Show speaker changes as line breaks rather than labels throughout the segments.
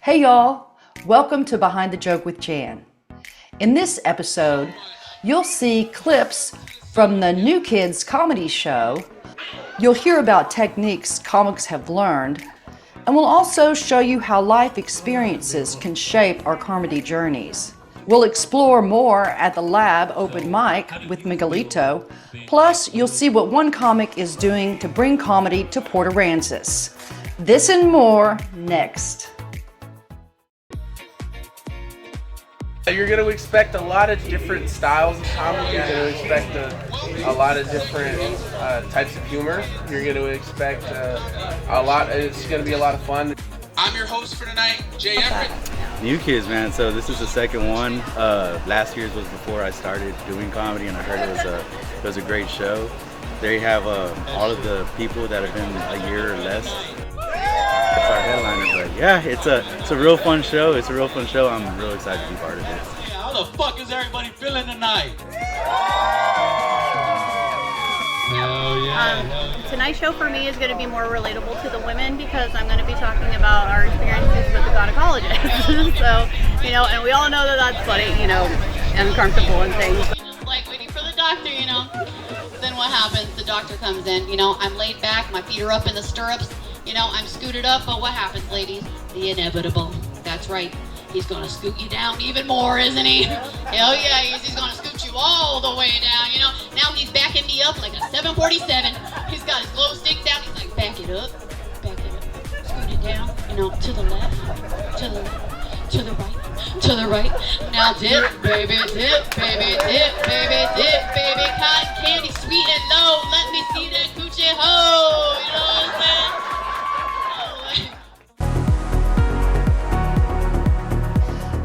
Hey y'all, welcome to Behind the Joke with Jan. In this episode, you'll see clips from the new Kidz Comedy Show. You'll hear about techniques comics have learned, and we'll also show you how life experiences can shape our comedy journeys. We'll explore more at the Lab open mic with Miguelito, plus you'll see what one comic is doing to bring comedy to Port Aransas. This and more next.
You're going to expect a lot of different styles of comedy. You're going to expect a lot of different types of humor. You're going to expect a lot. It's going to be a lot of fun.
I'm your host for tonight, Jae Everett.
New Kidz, man. So this is the second one. Last year's was before I started doing comedy, and I heard it was a great show. There you have all of the people that have been a year or less. That's our headliner, but yeah, it's a real fun show. It's a real fun show. I'm real excited to be part of it.
Yeah, how the fuck is everybody feeling tonight? Hell yeah.
Tonight's show for me is going to be more relatable to the women because I'm going to be talking about our experiences with the gynecologist. So, and we all know that that's funny, uncomfortable and things.
Just like waiting for the doctor, Then what happens? The doctor comes in, I'm laid back, my feet are up in the stirrups, I'm scooted up, but what happens, ladies? The inevitable. That's right. He's gonna scoot you down even more, isn't he? Hell yeah, he's gonna scoot you all the way down, Now he's backing me up like a 747. He's got his glow stick down. He's like, back it up, scoot it down, to the left, to the left, to the right, to the right. Now dip, baby, dip, baby, dip, baby, dip, baby. Cotton candy, sweet and low. Let me see that coochie hoe. You know what I'm saying?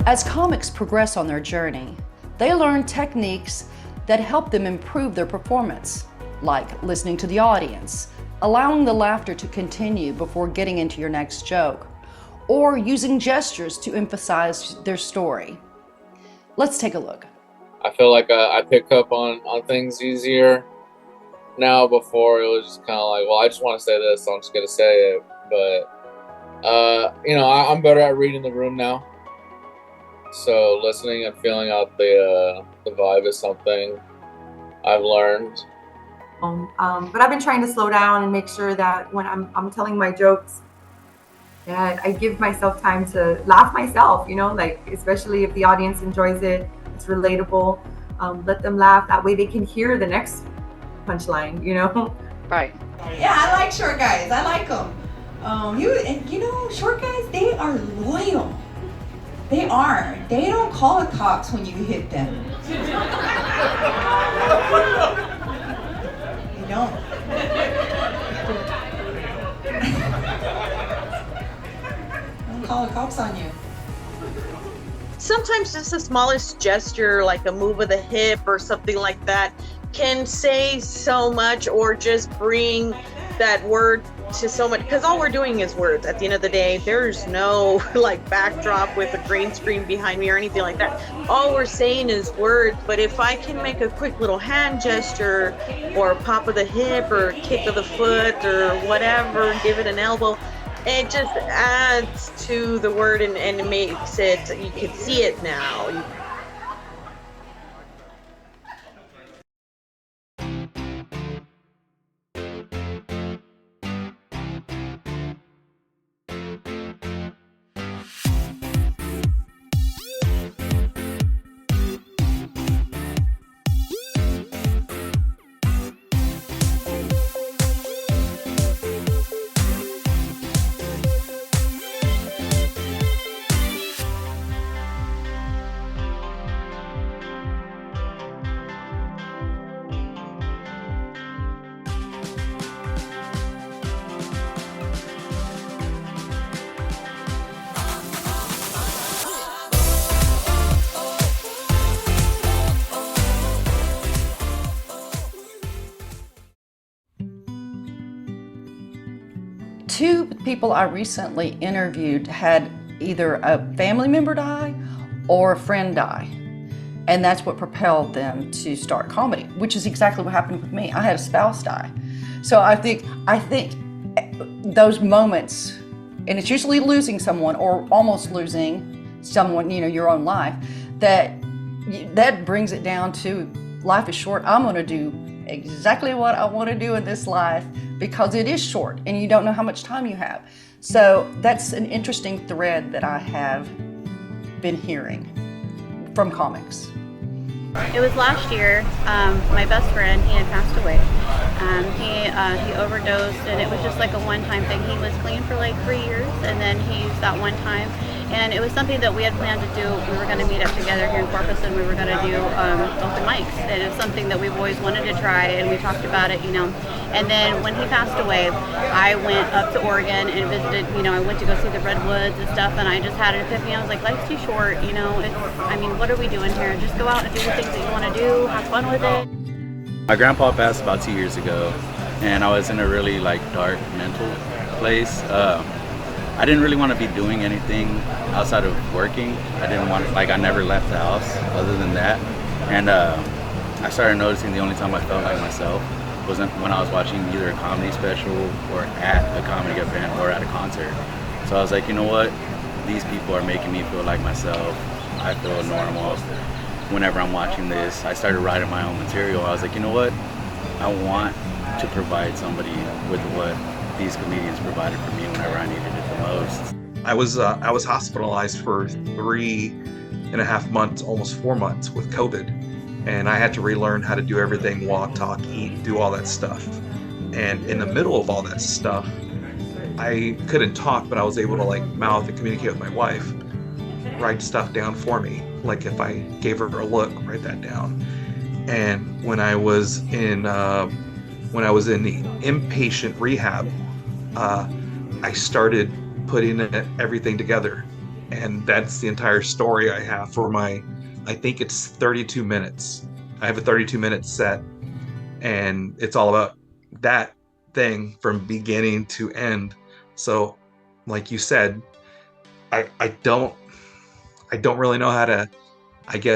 As comics progress on their journey, they learn techniques that help them improve their performance, like listening to the audience, allowing the laughter to continue before getting into your next joke, or using gestures to emphasize their story. Let's take a look.
I feel like I pick up on things easier now. Before it was just kind of like, well, I just want to say this, so I'm just going to say it. But, I'm better at reading the room now. So listening and feeling out the vibe is something I've learned.
But I've been trying to slow down and make sure that when I'm telling my jokes, that I give myself time to laugh myself, especially if the audience enjoys it, it's relatable. Let them laugh. That way they can hear the next punchline,
Right.
Yeah, I like short guys. I like them. Short guys, they are loyal. They are. They don't call the cops when you hit them. They don't. Don't call the cops on you.
Sometimes just the smallest gesture, like a move of the hip or something like that, can say so much or just bring that word to so much, because all we're doing is words. At the end of the day, there's no backdrop with a green screen behind me or anything like that. All we're saying is words. But if I can make a quick little hand gesture or a pop of the hip or a kick of the foot or whatever, give it an elbow, it just adds to the word and it makes it, you can see it now.
Two people I recently interviewed had either a family member die or a friend die. And that's what propelled them to start comedy, which is exactly what happened with me. I had a spouse die. So I think those moments and it's usually losing someone or almost losing someone, your own life, that brings it down to life is short. I'm going to do exactly what I want to do in this life because it is short and you don't know how much time you have. So that's an interesting thread that I have been hearing from comics.
It was last year. My best friend, he had passed away. He overdosed, and it was just like a one-time thing. He was clean for like 3 years, and then he used that one time. And it was something that we had planned to do. We were going to meet up together here in Corpus, and we were going to do open mics. And it was something that we've always wanted to try, and we talked about it, And then when he passed away, I went up to Oregon and visited. I went to go see the redwoods and stuff, and I just had an epiphany. I was like, life's too short. What are we doing here? Just go out and do the things that you want to do. Have fun with it.
My grandpa passed about 2 years ago, and I was in a really dark mental place. I didn't really want to be doing anything outside of working. I didn't want I never left the house other than that. And I started noticing the only time I felt like myself was when I was watching either a comedy special or at a comedy event or at a concert. So I was like, you know what? These people are making me feel like myself. I feel normal whenever I'm watching this. I started writing my own material. I was like, you know what? I want to provide somebody with what these comedians provided for me whenever I needed it the most.
I was hospitalized for 3.5 months, almost 4 months with COVID. And I had to relearn how to do everything, walk, talk, eat, do all that stuff. And in the middle of all that stuff, I couldn't talk, but I was able to mouth and communicate with my wife, write stuff down for me. Like if I gave her a look, write that down. And when I was in the inpatient rehab, I started putting everything together. And that's the entire story I have for I think it's 32 minutes. I have a 32-minute set, and it's all about that thing from beginning to end. So, like you said, I don't really know how to,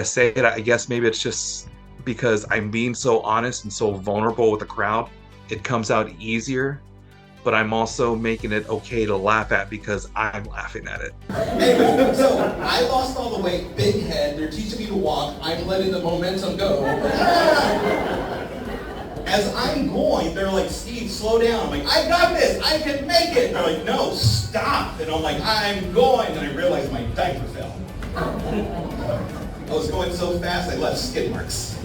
say it. I guess maybe it's just because I'm being so honest and so vulnerable with the crowd, it comes out easier. But I'm also making it okay to laugh at because I'm laughing at it.
Anyway, so I lost all the weight, big head, they're teaching me to walk, I'm letting the momentum go. As I'm going, they're like, Steve, slow down. I'm like, I got this, I can make it. They're like, no, stop. And I'm like, I'm going. And I realized my diaper fell. I was going so fast, I left skid marks.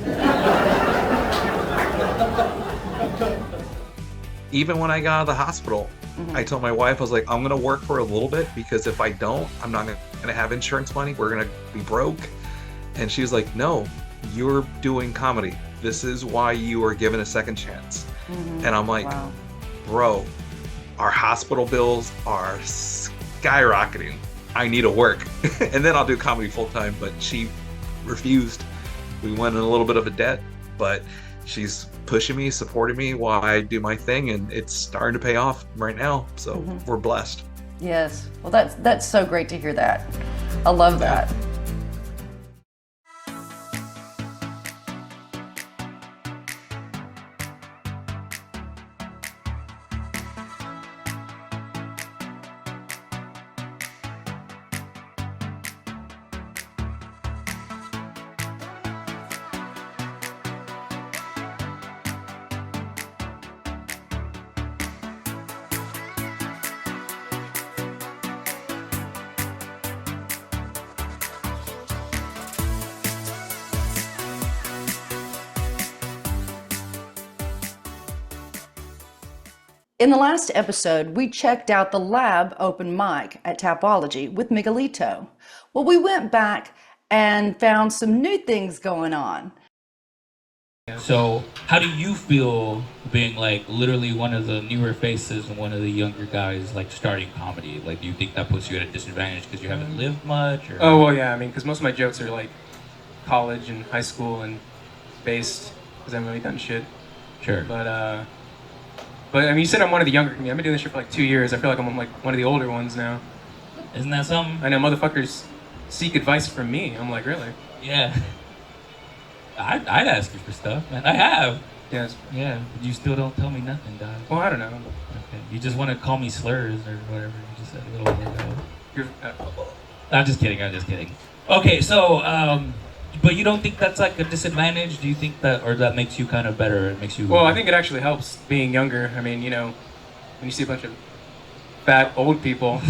Even when I got out of the hospital, I told my wife, I was like, I'm going to work for a little bit because if I don't, I'm not going to have insurance money. We're going to be broke. And she was like, no, you're doing comedy. This is why you are given a second chance. And I'm like, wow. Bro, our hospital bills are skyrocketing. I need to work. And then I'll do comedy full time. But she refused. We went in a little bit of a debt, but she's pushing me, supporting me while I do my thing, and it's starting to pay off right now. So we're blessed.
Yes. Well, that's so great to hear that. I love that. In the last episode, we checked out the lab open mic at Tapology with Miguelito. Well, we went back and found some new things going on.
So, how do you feel being literally one of the newer faces and one of the younger guys starting comedy? Do you think that puts you at a disadvantage because you haven't lived much? Or?
Oh, well, yeah, because most of my jokes are college and high school and based because I haven't really done shit.
Sure.
But you said I'm one of the younger comedians. I've been doing this shit for 2 years. I feel like I'm one of the older ones now.
Isn't that something?
I know motherfuckers seek advice from me. I'm like, really?
Yeah. I'd ask you for stuff, man. I have.
Yes.
Yeah. But you still don't tell me nothing, dog.
Well, I don't know.
Okay. You just want to call me slurs or whatever. You just said a little while ago. I'm just kidding. Okay, so, but you don't think that's like a disadvantage? Do you think that, or that makes you kind of better? It makes you...
Well, I think it actually helps being younger. I mean, you know, when you see a bunch of fat old people,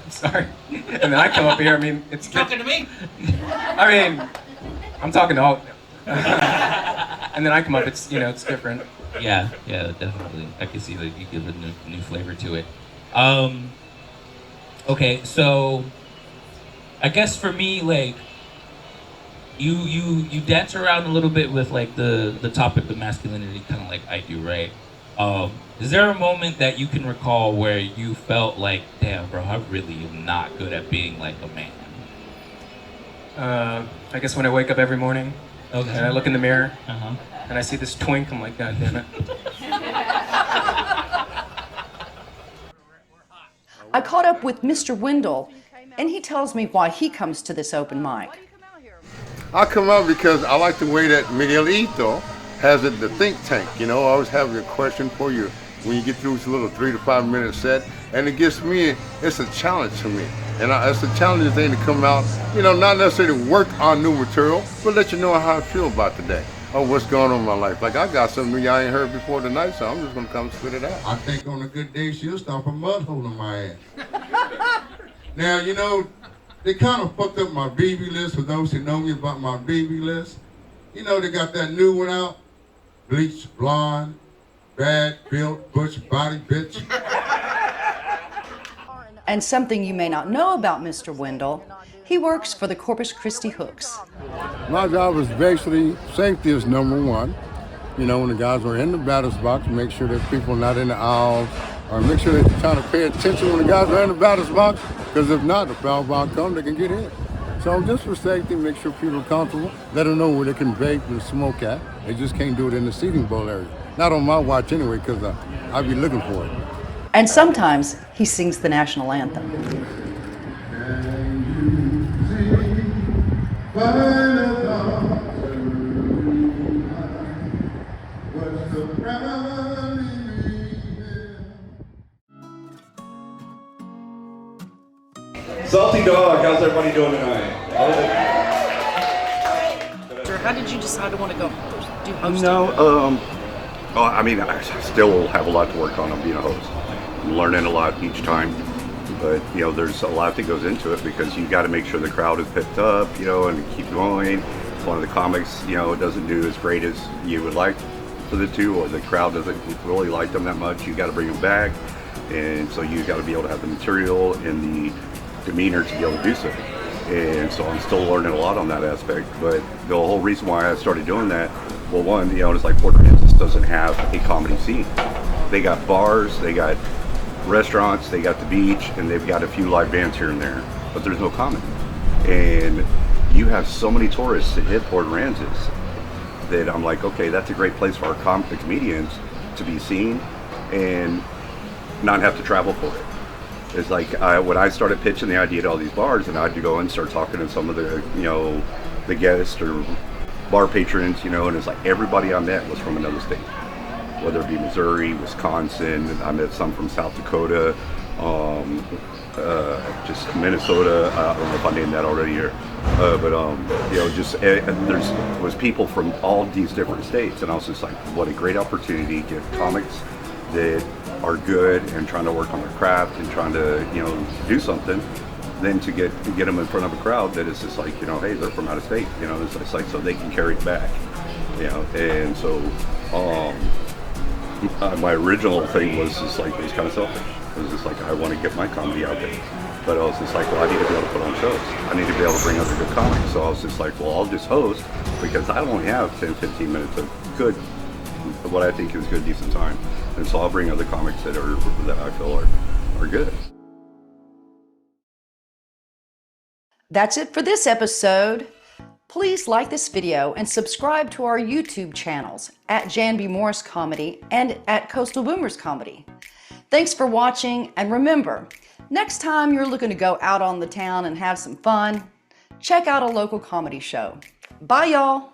I'm sorry, and then I come up here, I mean, it's...
Talking to me?
I mean, I'm talking to all... and then I come up, it's, you know, it's different.
Yeah, definitely. I can see that you give a new flavor to it. Okay, so I guess for me, like, you dance around a little bit with like the topic of masculinity, kind of like I do, right? Is there a moment that you can recall where you felt like, damn, bro, I really am not good at being like a man?
I guess when I wake up every morning,
okay,
and I look in the mirror, and I see this twink, I'm like, God damn it.
I caught up with Mr. Wendell, and he tells me why he comes to this open mic.
I come out because I like the way that Miguelito has it, the think tank. You know, I always have a question for you when you get through this little 3 to 5 minute set, and it gives me, it's a challenge to me. And it's a challenging thing to come out, you know, not necessarily work on new material, but let you know how I feel about today, or what's going on in my life. Like, I got something y'all ain't heard before tonight, so I'm just gonna come spit it out.
I think on a good day, she'll stop a mud hole in my ass. Now, you know, they kind of fucked up my BB list for those who know me about my BB list. You know, they got that new one out, bleached, blonde, bad, built, butch, body, bitch.
And something you may not know about Mr. Wendell, he works for the Corpus Christi Hooks.
My job is basically, safety is number one. You know, when the guys are in the batter's box, make sure that people are not in the aisles, or make sure they're trying to pay attention when the guys are in the batter's box, because if not, the foul ball comes, they can get hit. So just for safety, make sure people are comfortable, let them know where they can vape and smoke at. They just can't do it in the seating bowl area. Not on my watch anyway, because I'll be looking for it.
And sometimes he sings the national anthem.
Salty Dog, how's everybody doing tonight?
How did you decide to want to go do hosting?
No, I mean, I still have a lot to work on being a host. I'm learning a lot each time, but you know, there's a lot that goes into it because you got to make sure the crowd is picked up, you know, and keep going. If one of the comics, you know, doesn't do as great as you would like for the two, or the crowd doesn't really like them that much, you got to bring them back, and so you got to be able to have the material and the demeanor to be able to do so. And so I'm still learning a lot on that aspect, but the whole reason why I started doing that, well, one, you know, it's like Port Aransas doesn't have a comedy scene. They got bars, they got restaurants, they got the beach, and they've got a few live bands here and there, but there's no comedy. And you have so many tourists that hit Port Aransas that I'm like, okay, that's a great place for our the comedians to be seen and not have to travel for it. It's like when I started pitching the idea to all these bars, and I'd go and start talking to some of the, you know, the guests or bar patrons, you know, and it's like everybody I met was from another state, whether it be Missouri, Wisconsin, I met some from South Dakota, just Minnesota. I don't know if I named that already here, but you know, just there was people from all these different states, and I was just like, what a great opportunity to get comics that are good and trying to work on their craft and trying to, you know, do something, then to get them in front of a crowd that is just like, you know, hey, they're from out of state, you know, it's like so they can carry it back, you know. And so my original thing was just like, it was kind of selfish. It was just like, I want to get my comedy out there, but I was just like, well, I need to be able to put on shows, I need to be able to bring other good comics. So I was just like, well, I'll just host, because I only have 10-15 minutes of good, what I think is good, decent time. And so I'll bring other comics that I feel are good.
That's it for this episode. Please like this video and subscribe to our YouTube channels at Jan B. Morris Comedy and at Coastal Boomers Comedy. Thanks for watching, and remember, next time you're looking to go out on the town and have some fun, check out a local comedy show. Bye, y'all.